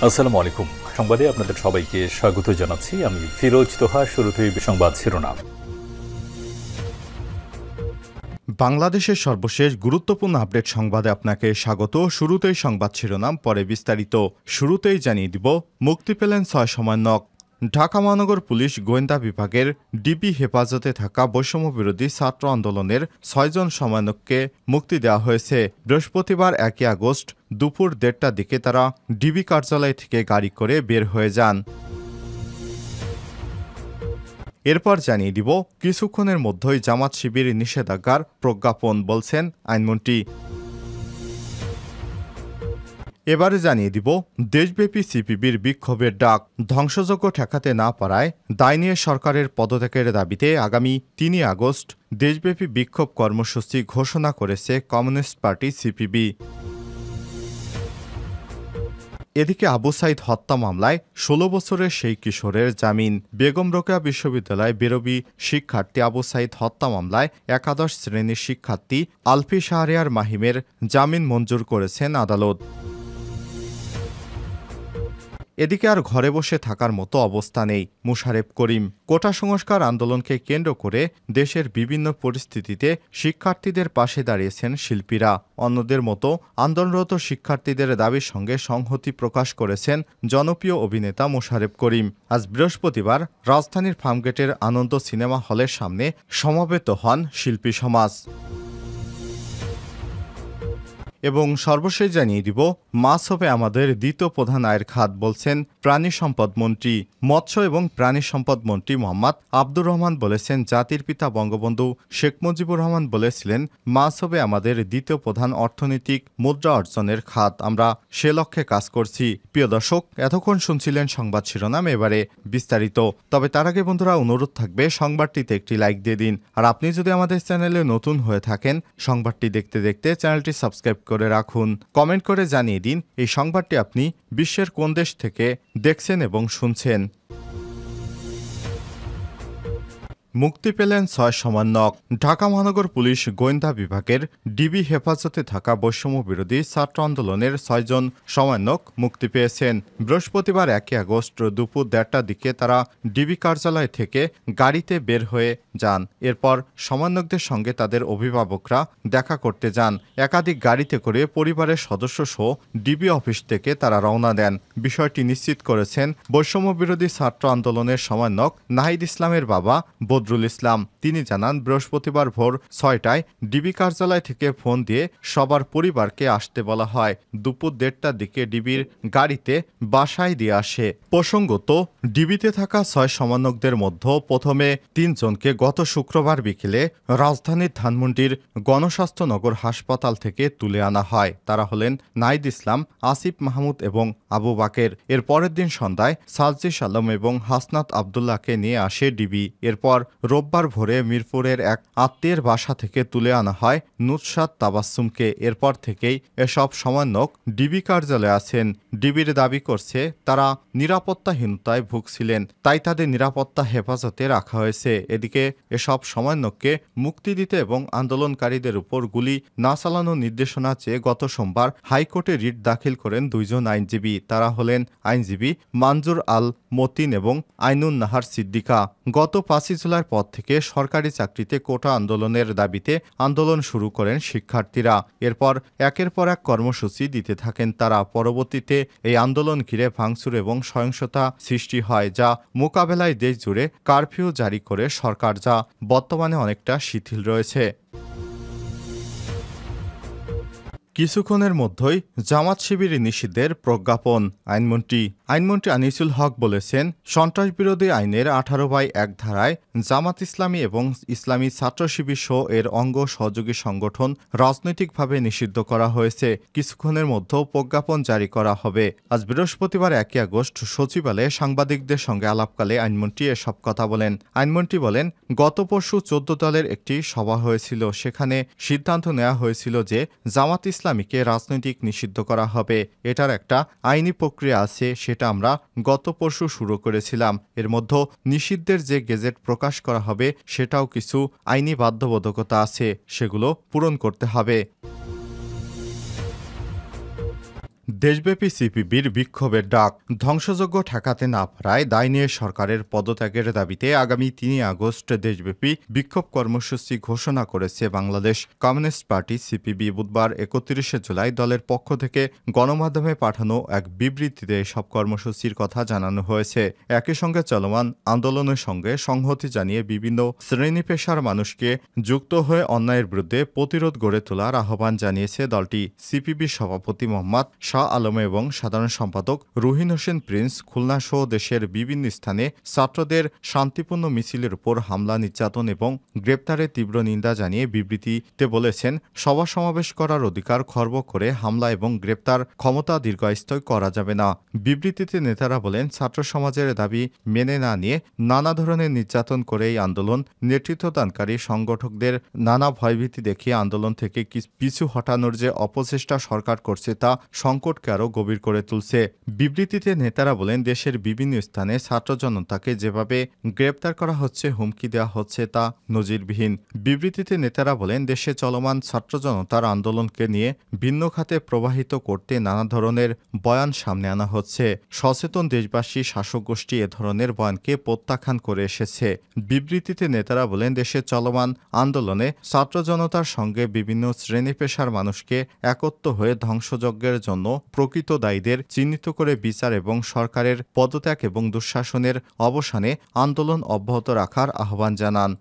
আসসালামু আলাইকুম। সংবাদে আপনাদের সবাইকে স্বাগত জানাচ্ছি। আমি ফিরোজ তোহা। শুরুতেই সংবাদ শিরোনাম। বাংলাদেশের সর্বশেষ গুরুত্বপূর্ণ আপডেট সংবাদে আপনাকে স্বাগত। শুরুতেই সংবাদ শিরোনাম, পরে বিস্তারিত। শুরুতেই জানিয়ে দিব, মুক্তি পেলেন 6 সমন্বয়ক। ঢাকা মহানগর পুলিশ গোয়েন্দা বিভাগের ডিবি হেফাজতে থাকা বৈষম্যবিরোধী ছাত্র আন্দোলনের 6 জন সমন্বয়ককে মুক্তি দেওয়া হয়েছে। বৃহস্পতিবার 1 আগস্ট দুপুর 1:30টার দিকে তারা ডিবি কার্যালয় থেকে গাড়ি করে বের হয়ে যান। এরপর জানিয়ে দিব, কিছুক্ষণের মধ্যেই জামাত শিবির নিষেধাজ্ঞার প্রজ্ঞাপন, বলছেন আইনমন্ত্রী। এবারে জানিয়ে দিব, দেশব্যাপী সিপিবির বিক্ষোভের ডাক। ধ্বংসযজ্ঞ ঠেকাতে না পারায় দায় নিয়ে সরকারের পদত্যাগের দাবিতে আগামী 3 আগস্ট দেশব্যাপী বিক্ষোভ কর্মসূচি ঘোষণা করেছে কমিউনিস্ট পার্টি সিপিবি। এদিকে আবু সাইদ হত্যা মামলায় 16 বছরের সেই কিশোরের জামিন। বেগম রোকেয়া বিশ্ববিদ্যালয় বেরবি শিক্ষার্থী আবু সাইদ হত্যা মামলায় একাদশ শ্রেণীর শিক্ষার্থী আলফি শাহরিয়ার মাহিমের জামিন মঞ্জুর করেছেন আদালত। এদিকে আর ঘরে বসে থাকার মতো অবস্থা নেই মুশারেফ করিম। কোটা সংস্কার আন্দোলনকে কেন্দ্র করে দেশের বিভিন্ন পরিস্থিতিতে শিক্ষার্থীদের পাশে দাঁড়িয়েছেন শিল্পীরা। অন্যদের মতো আন্দোলনরত শিক্ষার্থীদের দাবির সঙ্গে সংহতি প্রকাশ করেছেন জনপ্রিয় অভিনেতা মুশারেফ করিম। আজ বৃহস্পতিবার রাজধানীর ফার্মগেটের আনন্দ সিনেমা হলের সামনে সমবেত হন শিল্পী সমাজ। এবং সর্বশেষ জানিয়ে দিব, মাছ হবে আমাদের দ্বিতীয় প্রধান আয়ের খাত, বলছেন প্রাণী সম্পদ মন্ত্রী। মৎস্য এবং প্রাণী সম্পদ মন্ত্রী মোহাম্মদ আব্দুর রহমান বলেছেন, জাতির পিতা বঙ্গবন্ধু শেখ মুজিবুর রহমান বলেছিলেন, মাছ হবে আমাদের দ্বিতীয় প্রধান অর্থনৈতিক মুদ্রা অর্জনের খাত। আমরা সে লক্ষ্যে কাজ করছি। প্রিয় দর্শক, এতক্ষণ শুনছিলেন সংবাদ শিরোনাম, এবারে বিস্তারিত। তবে তার আগে বন্ধুরা, অনুরোধ থাকবে সংবাদটিতে একটি লাইক দিয়ে দিন। আর আপনি যদি আমাদের চ্যানেলে নতুন হয়ে থাকেন, সংবাদটি দেখতে দেখতে চ্যানেলটি সাবস্ক্রাইব করে রাখুন। কমেন্ট করে জানিয়ে দিন এই সংবাদটি আপনি বিশ্বের কোন দেশ থেকে দেখছেন এবং শুনছেন। মুক্তি পেলেন 6 সমন্বয়ক। ঢাকা মহানগর পুলিশ গোয়েন্দা বিভাগের ডিবি হেফাজতে থাকা বৈষম্য বিরোধী ছাত্র আন্দোলনের 6 জন সমন্বয়ক মুক্তি পেয়েছেন। বৃহস্পতিবার 1 আগস্ট দুপুর 1:30টার দিকে তারা ডিবি কার্যালয় থেকে গাড়িতে বের হয়ে যান। এরপর সমন্বয়কদের সঙ্গে তাদের অভিভাবকরা দেখা করতে যান। একাধিক গাড়িতে করে পরিবারের সদস্য সহ ডিবি অফিস থেকে তারা রওনা দেন। বিষয়টি নিশ্চিত করেছেন বৈষম্য বিরোধী ছাত্র আন্দোলনের সমন্বয়ক নাহিদ ইসলামের বাবা বদরুল ইসলাম। তিনি জানান, বৃহস্পতিবার ভোর 6টায় ডিবি কার্যালয় থেকে ফোন দিয়ে সবার পরিবারকে আসতে বলা হয়। দুপুর 1:30টার দিকে ডিবির গাড়িতে বাসায় দিয়ে আসে। প্রসঙ্গত, ডিবিতে থাকা 6 সমন্বয়কদের মধ্যে প্রথমে 3 জনকে গত শুক্রবার বিকেলে রাজধানীর ধানমন্ডির গণস্বাস্থ্যনগর হাসপাতাল থেকে তুলে আনা হয়। তারা হলেন নাহিদ ইসলাম, আসিফ মাহমুদ এবং আবু বাকের। এর পরের দিন সন্ধ্যায় সাজিদ আলম এবং হাসনাত আবদুল্লাহকে নিয়ে আসে ডিবি। এরপর রোববার ভোরে মিরপুরের এক আত্মীয়ের বাসা থেকে তুলে আনা হয় নুসরাত তাবাসসুমকে। এরপর থেকেই এসব সমন্বয়ক ডিবি কার্যালয়ে আছেন। ডিবির দাবি করছে, তারা নিরাপত্তাহীনতায় ভুগছিলেন, তাই তাদের নিরাপত্তা হেফাজতে রাখা হয়েছে। এদিকে এসব সমন্বয়ককে মুক্তি দিতে এবং আন্দোলনকারীদের উপর গুলি না চালানোর নির্দেশনা চেয়ে গত সোমবার হাইকোর্টে রিট দাখিল করেন 2 জন আইনজীবী। তারা হলেন আইনজীবী মানজুর আল মতিন এবং আইনুন নাহার সিদ্দিকা। গত 5 জুলাইয়ের পর থেকে সরকারি চাকরিতে কোটা আন্দোলনের দাবিতে আন্দোলন শুরু করেন শিক্ষার্থীরা। এরপর একের পর এক কর্মসূচি দিতে থাকেন তারা। পরবর্তীতে এই আন্দোলন ঘিরে ভাঙচুর এবং সহিংসতা সৃষ্টি হয়, যা মোকাবেলায় দেশ জুড়ে কারফিউ জারি করে সরকার, যা বর্তমানে অনেকটা শিথিল রয়েছে। কিছুক্ষণের মধ্যেই জামাত শিবির নিষিদ্ধের প্রজ্ঞাপন। আইনমন্ত্রী আনিসুল হক বলেছেন, সন্ত্রাসবিরোধী আইনের 18/1 ধারায় জামাত ইসলামী এবং ইসলামী ছাত্র শিবির সহ এর অঙ্গ সহযোগী সংগঠন রাজনৈতিকভাবে নিষিদ্ধ করা হয়েছে। কিছুক্ষণের মধ্যে প্রজ্ঞাপন জারি করা হবে। আজ বৃহস্পতিবার 1 আগস্ট সচিবালয়ে সাংবাদিকদের সঙ্গে আলাপকালে আইনমন্ত্রী এসব কথা বলেন। আইনমন্ত্রী বলেন, গত পরশু 14 দলের একটি সভা হয়েছিল। সেখানে সিদ্ধান্ত নেওয়া হয়েছিল যে জামাত ইসলামীকে রাজনৈতিক নিষিদ্ধ করা হবে। এটার একটা আইনি প্রক্রিয়া আছে, সেটা আমরা গত পরশু শুরু করেছিলাম। এর মধ্যে নিষিদ্ধের যে গেজেট প্রকাশ করা হবে সেটাও কিছু আইনি বাধ্যবাধকতা আছে, সেগুলো পূরণ করতে হবে। দেশব্যাপী সিপিবির বিক্ষোভের ডাক। ধ্বংসযজ্ঞ ঠেকাতে না পারায় দায় নিয়ে সরকারের পদত্যাগের দাবিতে আগামী ৩ আগস্ট দেশব্যাপী বিক্ষোভ কর্মসূচি ঘোষণা করেছে বাংলাদেশ কমিউনিস্ট পার্টি সিপিবি। বুধবার ৩১ জুলাই দলের পক্ষ থেকে গণমাধ্যমে পাঠানো এক বিবৃতিতে এসব কর্মসূচির কথা জানানো হয়েছে। একই সঙ্গে চলমান আন্দোলনের সঙ্গে সংহতি জানিয়ে বিভিন্ন শ্রেণী পেশার মানুষকে যুক্ত হয়ে অন্যায়ের বিরুদ্ধে প্রতিরোধ গড়ে তোলার আহ্বান জানিয়েছে দলটি। সিপিবি সভাপতি মোহাম্মদ শাহ আলম এবং সাধারণ সম্পাদক রুহিন হোসেন প্রিন্স খুলনা সহ দেশের বিভিন্ন স্থানে ছাত্রদের শান্তিপূর্ণ মিছিলের উপর হামলা, নির্যাতন এবং গ্রেপ্তারের তীব্র নিন্দা জানিয়ে বিবৃতিতে বলেছেন, সভা সমাবেশ করার অধিকার খর্ব করে হামলা এবং গ্রেপ্তার ক্ষমতা দীর্ঘস্থায়ী করা যাবে না। বিবৃতিতে নেতারা বলেন, ছাত্র সমাজের দাবি মেনে না নিয়ে নানা ধরনের নির্যাতন করে এই আন্দোলন নেতৃত্বদানকারী সংগঠকদের নানা ভয়ভীতি দেখিয়ে আন্দোলন থেকে পিছু হটানোর যে অপচেষ্টা সরকার করছে তা সংকটকে আরও গভীর করে তুলছে। বিবৃতিতে নেতারা বলেন, দেশের বিভিন্ন স্থানে ছাত্র জনতাকে যেভাবে গ্রেপ্তার করা হচ্ছে, হুমকি দেওয়া হচ্ছে তা নজিরবিহীন। বিবৃতিতে নেতারা বলেন, দেশে চলমান ছাত্র জনতার আন্দোলনকে নিয়ে ভিন্ন খাতে প্রবাহিত করতে নানা ধরনের বয়ান সামনে আনা হচ্ছে। সচেতন দেশবাসী শাসক গোষ্ঠী এ ধরনের বয়ানকে প্রত্যাখ্যান করে এসেছে। বিবৃতিতে নেতারা বলেন, দেশে চলমান আন্দোলনে ছাত্র জনতার সঙ্গে বিভিন্ন শ্রেণী পেশার মানুষকে একত্র হয়ে ধ্বংসযজ্ঞের জন্য প্রকৃত দায়ীদের চিহ্নিত করে বিচার এবং সরকারের পদত্যাগ এবং দুঃশাসনের অবসানে আন্দোলন অব্যাহত রাখার আহ্বান জানান।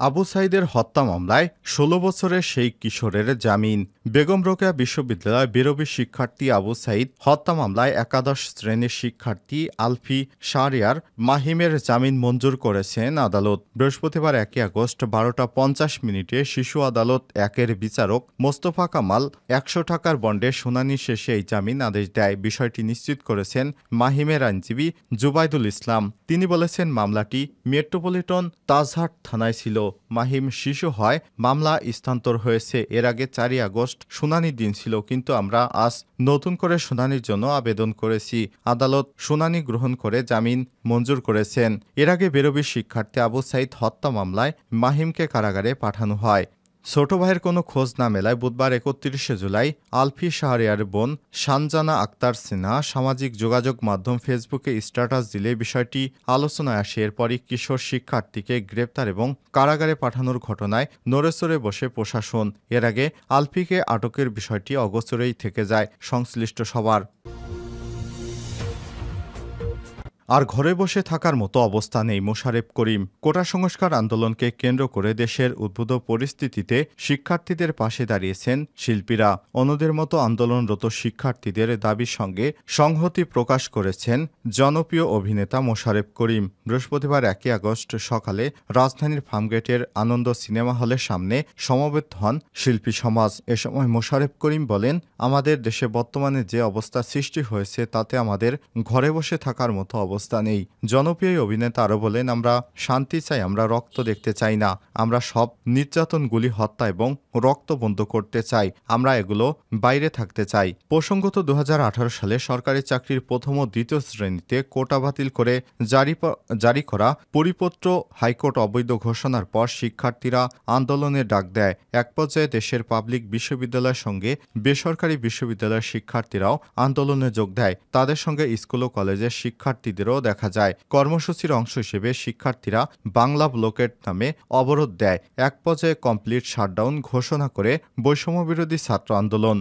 আবু সাঈদের হত্যা মামলায় ১৬ বছরের সেই কিশোরের জামিন। বেগম রোকেয়া বিশ্ববিদ্যালয় বিরোধী শিক্ষার্থী আবু সাঈদ হত্যা মামলায় একাদশ শ্রেণীর শিক্ষার্থী আলফি শাহরিয়ার মাহিমের জামিন মঞ্জুর করেছেন আদালত। বৃহস্পতিবার ১ আগস্ট ১২টা ৫০ শিশু আদালত ১-এর বিচারক মোস্তফা কামাল ১০০ টাকার বন্ডে শুনানি শেষে এই জামিন আদেশ দেয়। বিষয়টি নিশ্চিত করেছেন মাহিমের আইনজীবী জুবাইদুল ইসলাম। তিনি বলেছেন, মামলাটি মেট্রোপলিটন তাজহাট থানায় ছিল। মাহিম শিশু হয় মামলা স্থানান্তর হয়েছে। এর আগে ৪ আগস্ট শুনানির দিন ছিল, কিন্তু আমরা আজ নতুন করে শুনানির জন্য আবেদন করেছি। আদালত শুনানি গ্রহণ করে জামিন মঞ্জুর করেছেন। এর আগে বেরোবি শিক্ষার্থী আবু সাঈদ হত্যা মামলায় মাহিমকে কারাগারে পাঠানো হয়। ছোট ভাইয়ের কোনো খোঁজ না মেলায় বুধবার ৩১ জুলাই আলফি শাহরিয়ার বোন সানজানা আক্তার সিনহা সামাজিক যোগাযোগ মাধ্যম ফেসবুকে স্ট্যাটাস দিলে বিষয়টি আলোচনায় আসে। এরপরই কিশোর শিক্ষার্থীকে গ্রেপ্তার এবং কারাগারে পাঠানোর ঘটনায় নড়েচড়ে বসে প্রশাসন। এর আগে আলফিকে আটকের বিষয়টি অগোচরেই থেকে যায় সংশ্লিষ্ট সবার। আর ঘরে বসে থাকার মতো অবস্থা নেই মোশারেফ করিম। কোটা সংস্কার আন্দোলনকে কেন্দ্র করে দেশের উদ্ভূত পরিস্থিতিতে শিক্ষার্থীদের পাশে দাঁড়িয়েছেন শিল্পীরা। অন্যদের মতো আন্দোলনরত শিক্ষার্থীদের দাবির সঙ্গে সংহতি প্রকাশ করেছেন জনপ্রিয় অভিনেতা মোশারেফ করিম। বৃহস্পতিবার ১ আগস্ট সকালে রাজধানীর ফার্মগেটের আনন্দ সিনেমা হলের সামনে সমবেত হন শিল্পী সমাজ। এ সময় মোশারেফ করিম বলেন, আমাদের দেশে বর্তমানে যে অবস্থা সৃষ্টি হয়েছে তাতে আমাদের ঘরে বসে থাকার মতো অবস্থা নেই। জনপ্রিয় অভিনেতা আরও বলেন, আমরা শান্তি চাই, আমরা রক্ত দেখতে চাই না। আমরা সব নির্যাতন, গুলি, হত্যা এবং রক্ত বন্ধ করতে চাই। আমরা এগুলো বাইরে থাকতে চাই। প্রসঙ্গত ২০১৮ সালে সরকারি চাকরির প্রথম ও দ্বিতীয় শ্রেণীতে কোটা বাতিল করে জারি করা পরিপত্র হাইকোর্ট অবৈধ ঘোষণার পর শিক্ষার্থীরা আন্দোলনের ডাক দেয়। এক পর্যায়ে দেশের পাবলিক বিশ্ববিদ্যালয়ের সঙ্গে বেসরকারি বিশ্ববিদ্যালয়ের শিক্ষার্থীরাও আন্দোলনে যোগ দেয়। তাদের সঙ্গে স্কুল ও কলেজের শিক্ষার্থীদেরও দেখা যায়। কর্মসূচির অংশ হিসেবে শিক্ষার্থীরা বাংলা ব্লকেট নামে অবরোধ দেয়। এক পর্যায়ে কমপ্লিট শাটডাউন ঘোষণা করে বৈষম্যবিরোধী ছাত্র আন্দোলন